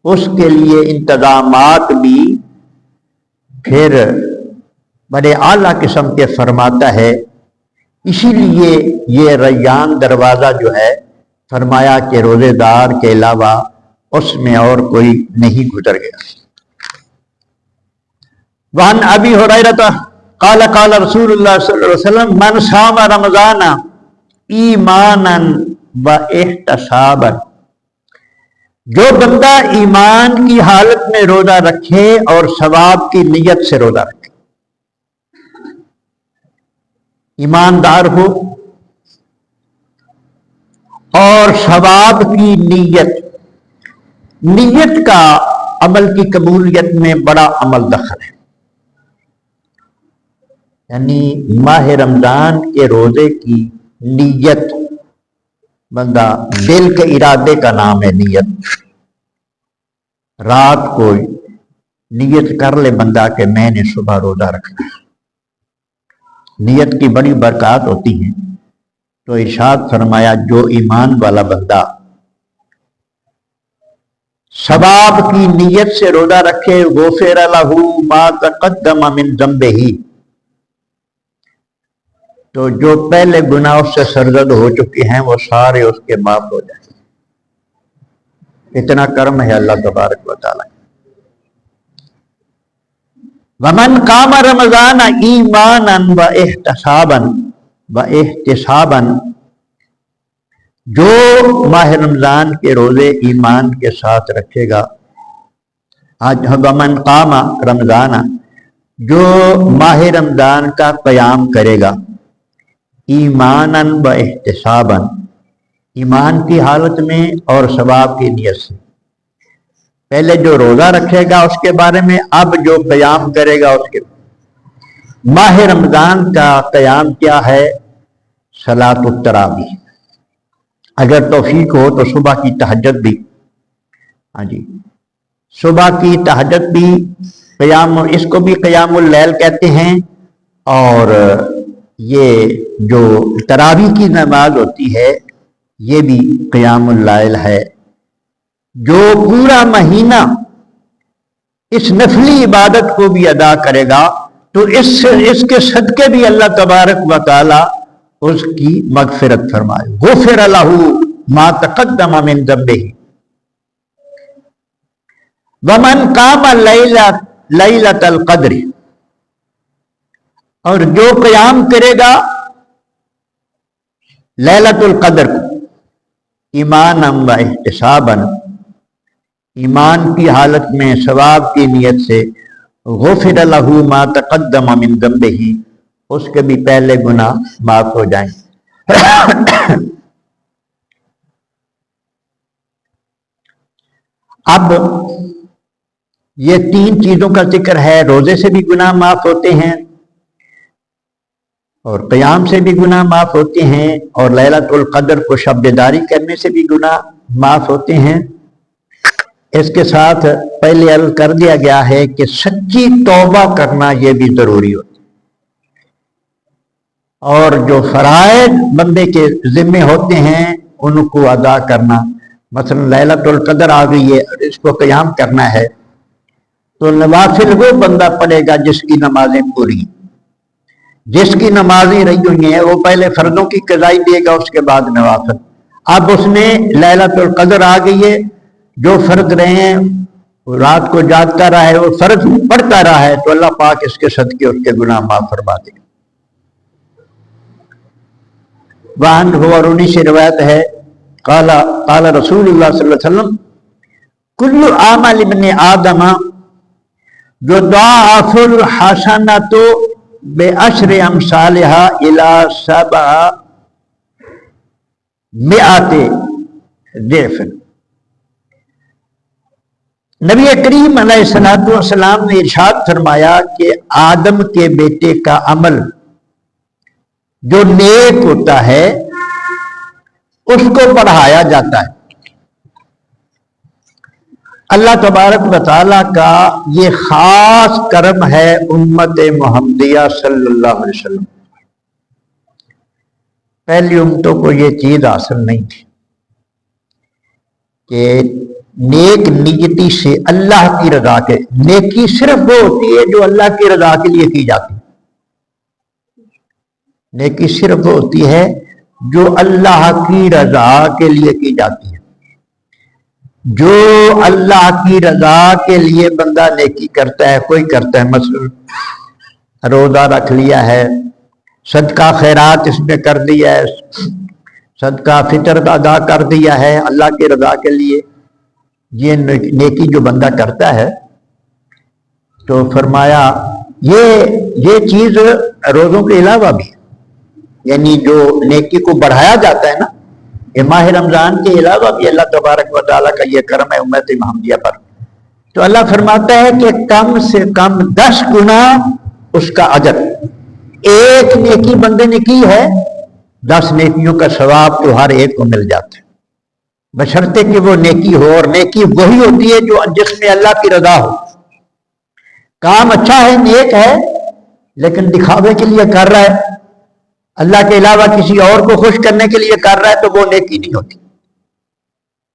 اس کے لیے انتظامات بھی پھر بڑے اعلیٰ قسم کے فرماتا ہے. اسی لیے یہ ریان دروازہ جو ہے فرمایا کہ روزے دار کے علاوہ اس میں اور کوئی نہیں گزر گیا. وعن ابی ہریرہ قال قال رسول اللہ صلی اللہ علیہ وسلم من صام رمضان ایمانا و احتسابا، جو بندہ ایمان کی حالت میں روزہ رکھے اور ثواب کی نیت سے روزہ رکھے، ایماندار ہو اور ثواب کی نیت کا عمل کی قبولیت میں بڑا عمل دخل ہے. یعنی ماہ رمضان کے روزے کی نیت، بندہ دل کے ارادے کا نام ہے نیت. رات کو نیت کر لے بندہ کہ میں نے صبح روزہ رکھنا ہے. نیت کی بڑی برکات ہوتی ہیں. تو ارشاد فرمایا جو ایمان والا بندہ ثواب کی نیت سے روزہ رکھے غفر لہ ما تقدم من ذنبہ، تو جو پہلے گناہ اس سے سرزد ہو چکے ہیں وہ سارے اس کے معاف ہو جائیں. اتنا کرم ہے اللہ تبارک و تعالی. ومن قام رمضان ایمانا و احتسابا، جو ماہ رمضان کے روزے ایمان کے ساتھ رکھے گا. ومن قام رمضان، جو ماہ رمضان کا قیام کرے گا ایمانا و احتسابا، ایمان کی حالت میں اور ثواب کی نیت سے. پہلے جو روزہ رکھے گا اس کے بارے میں، اب جو قیام کرے گا اس کے. ماہ رمضان کا قیام کیا ہے؟ صلاۃ التراویح. اگر توفیق ہو تو صبح کی تہجد بھی، صبح کی تہجد بھی قیام، اس کو بھی قیام اللیل کہتے ہیں. اور یہ جو تراویح کی نماز ہوتی ہے یہ بھی قیام اللیل ہے. جو پورا مہینہ اس نفلی عبادت کو بھی ادا کرے گا تو اس کے صدقے بھی اللہ تبارک و تعالی اس کی مغفرت فرمائے. غفر لہ ما تقدم من ذنبہ. ومن قام لیلۃ القدر، اور جو قیام کرے گا لیلۃ القدر کو ایمانا و احتسابا، ایمان کی حالت میں ثواب کی نیت سے، غفر لہ ما تقدم من ذنبہ، اس کے بھی پہلے گناہ معاف ہو جائیں. اب یہ تین چیزوں کا ذکر ہے. روزے سے بھی گناہ معاف ہوتے ہیں اور قیام سے بھی گناہ معاف ہوتے ہیں اور لیلۃ القدر کو شب بیداری کرنے سے بھی گناہ معاف ہوتے ہیں. اس کے ساتھ پہلے عرض کر دیا گیا ہے کہ سچی توبہ کرنا یہ بھی ضروری ہوتا ہے. اور جو فرائض بندے کے ذمے ہوتے ہیں ان کو ادا کرنا. مثلا لیلۃ القدر آ گئی ہے اور اس کو قیام کرنا ہے تو نوافل وہ بندہ پڑھے گا جس کی نمازیں پوری ہیں. جس کی نمازیں رہی ہوئی ہیں وہ پہلے فرضوں کی قضائی دے گا، اس کے بعد نوافل. اب اس میں لیلۃ القدر آ گئی ہے، جو فرض رہے ہیں رات کو جاگتا رہا ہے، وہ فرض پڑھتا رہا ہے تو اللہ پاک اس کے صدقے اس کے گناہ معاف فرما دے گا. وہاں اور انہی سے روایت ہے قال رسول اللہ صلی اللہ علیہ وسلم کل اعمال ابن آدم یضاعف الحسنۃ بعشر امثالها الى 700 ضعف. نبی کریم علیہ الصلوۃ والسلام نے ارشاد فرمایا کہ آدم کے بیٹے کا عمل جو نیک ہوتا ہے اس کو بڑھایا جاتا ہے. اللہ تبارک و تعالیٰ کا یہ خاص کرم ہے امت محمدیہ صلی اللہ علیہ وسلم. پہلی امتوں کو یہ چیز حاصل نہیں تھی کہ نیک نیتی سے اللہ کی رضا کے، نیکی صرف وہ ہوتی ہے جو اللہ کی رضا کے لیے کی جاتی ہے، نیکی صرف وہ ہوتی ہے جو اللہ کی رضا کے لیے کی جاتی ہے۔ جو اللہ کی رضا کے لیے بندہ نیکی کرتا ہے، کوئی کرتا ہے، مثلا روزہ رکھ لیا ہے، صدقہ خیرات اس میں کر دیا ہے، صدقہ فطر ادا کر دیا ہے اللہ کی رضا کے لیے، یہ نیکی جو بندہ کرتا ہے، تو فرمایا یہ چیز روزوں کے علاوہ بھی ہے، یعنی جو نیکی کو بڑھایا جاتا ہے نا، یہ ماہ رمضان کے علاوہ بھی اللہ تبارک و تعالیٰ کا یہ کرم ہے امت محمدیہ پر، تو اللہ فرماتا ہے کہ کم سے کم 10 گنا اس کا اجر، ایک نیکی بندے نے کی ہے 10 نیکیوں کا ثواب تو ہر ایک کو مل جاتا ہے، بشرطے کہ وہ نیکی ہو، اور نیکی وہی ہوتی ہے جس میں اللہ کی رضا ہو۔ کام اچھا ہے، نیک ہے، لیکن دکھاوے کے لیے کر رہا ہے، اللہ کے علاوہ کسی اور کو خوش کرنے کے لیے کر رہا ہے، تو وہ نیکی نہیں ہوتی۔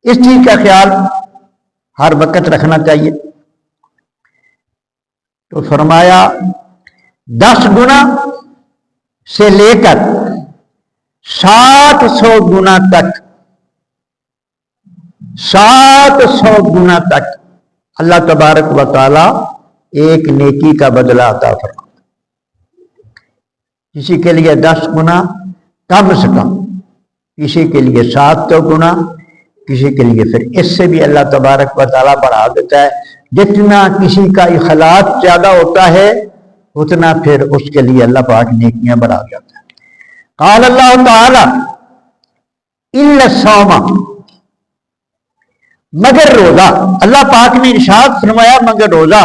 اس چیز کا خیال ہر وقت رکھنا چاہیے۔ تو فرمایا 10 گنا سے لے کر 700 گنا تک، 700 گنا تک اللہ تبارک و تعالی ایک نیکی کا بدلہ عطا فرماتا، کسی کے لیے 10 گنا کم سے کم، کسی کے لیے 700 گنا، کسی کے لیے پھر اس سے بھی اللہ تبارک و تعالیٰ بڑھا دیتا ہے، جتنا کسی کا اخلاص زیادہ ہوتا ہے اتنا پھر اس کے لیے اللہ پاک نیکیاں بڑھا جاتا ہے۔ قال اللہ تعالی الا الصوم، مگر روزہ، اللہ پاک نے ارشاد فرمایا مگر روزہ،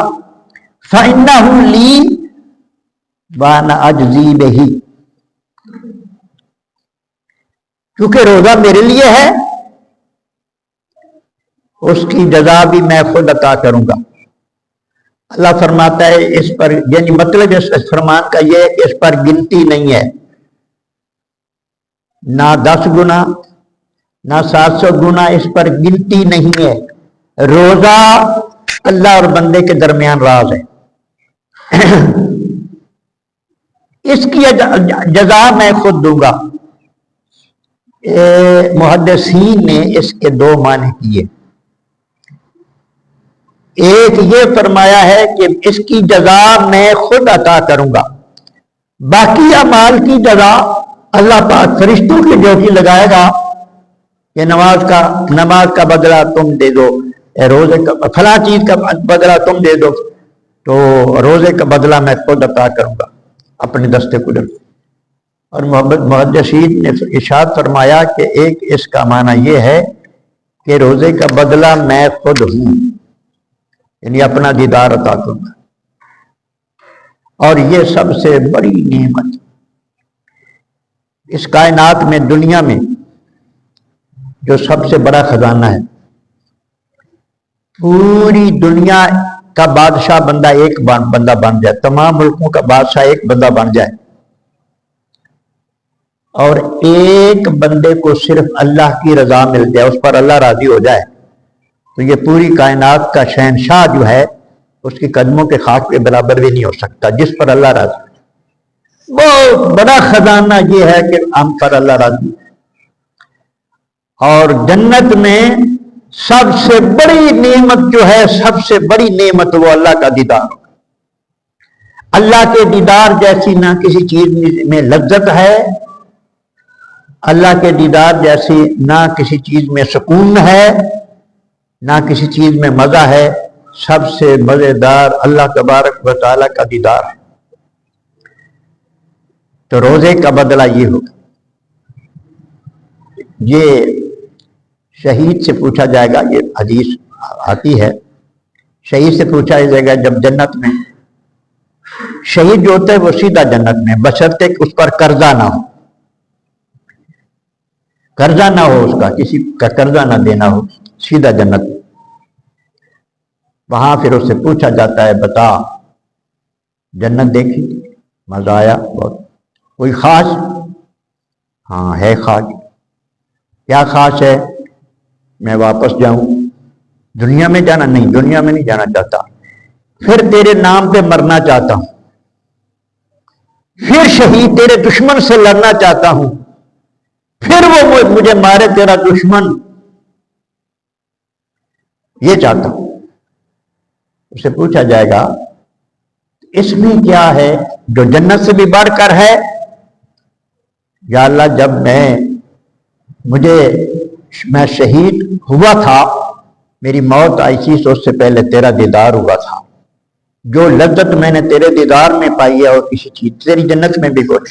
فإنہ لی وانا اجزی بہ، کیونکہ روزہ میرے لیے ہے، اس کی جزا بھی میں خود عطا کروں گا۔ اللہ فرماتا ہے اس پر، یعنی مطلب اس فرمان کا یہ ہے کہ اس پر گنتی نہیں ہے، نہ 10 گنا نہ 700 گنا، اس پر گنتی نہیں ہے۔ روزہ اللہ اور بندے کے درمیان راز ہے، اس کی جزا میں خود دوں گا۔ محدثین نے اس کے 2 معنی کیے، ایک یہ فرمایا ہے کہ اس کی جزا میں خود عطا کروں گا، باقی اعمال کی جزا اللہ پاک فرشتوں کی ڈیوٹی لگائے گا کہ نماز کا بدلہ تم دے دو، روزے کا فلاں چیز کا بدلہ تم دے دو، تو روزے کا بدلہ میں خود عطا کروں گا اپنے دستے قدرت۔ اور محدثین نے ارشاد فرمایا کہ ایک اس کا معنی یہ ہے کہ روزے کا بدلہ میں خود ہوں، یعنی اپنا دیدار عطا کروں گا، اور یہ سب سے بڑی نعمت اس کائنات میں، دنیا میں جو سب سے بڑا خزانہ ہے، پوری دنیا کا بادشاہ بندہ ایک بندہ بن جائے، تمام ملکوں کا بادشاہ ایک بندہ بن جائے، اور ایک بندے کو صرف اللہ کی رضا مل جائے، اس پر اللہ راضی ہو جائے، تو یہ پوری کائنات کا شہنشاہ جو ہے اس کی قدموں کے خاک کے برابر بھی نہیں ہو سکتا، جس پر اللہ راضی۔ بہت بڑا خزانہ یہ ہے کہ ہم پر اللہ راضی، اور جنت میں سب سے بڑی نعمت جو ہے، سب سے بڑی نعمت وہ اللہ کا دیدار، اللہ کے دیدار جیسی نہ کسی چیز میں لذت ہے، اللہ کے دیدار جیسی نہ کسی چیز میں سکون ہے، نہ کسی چیز میں مزہ ہے، سب سے مزیدار اللہ تبارک و تعالیٰ کا دیدار ہے۔ تو روزے کا بدلہ یہ ہوگا، یہ شہید سے پوچھا جائے گا، یہ حدیث آتی ہے، شہید سے پوچھا جائے گا جب جنت میں، شہید جو ہوتا ہے وہ سیدھا جنت میں، بشرطے کہ اس پر قرضہ نہ ہو، قرضہ نہ ہو، اس کا کسی کا قرضہ نہ دینا ہو، سیدھا جنت میں۔ وہاں پھر اس سے پوچھا جاتا ہے بتا جنت دیکھی، مزہ آیا بہت، کوئی خاص؟ ہاں ہے خاص، کیا خاص ہے؟ میں واپس جاؤں دنیا میں جانا نہیں، دنیا میں نہیں جانا چاہتا، پھر تیرے نام پہ مرنا چاہتا ہوں، پھر شہید تیرے دشمن سے لڑنا چاہتا ہوں، پھر وہ مجھے مارے تیرا دشمن، یہ چاہتا ہوں۔ اسے پوچھا جائے گا اس میں کیا ہے جو جنت سے بھی بڑھ کر ہے؟ یا اللہ جب میں شہید ہوا تھا، میری موت آئی تھی تو اس سے پہلے تیرا دیدار ہوا تھا، جو لذت میں نے تیرے دیدار میں پائی ہے اور کسی چیز تیری جنت میں بھی کچھ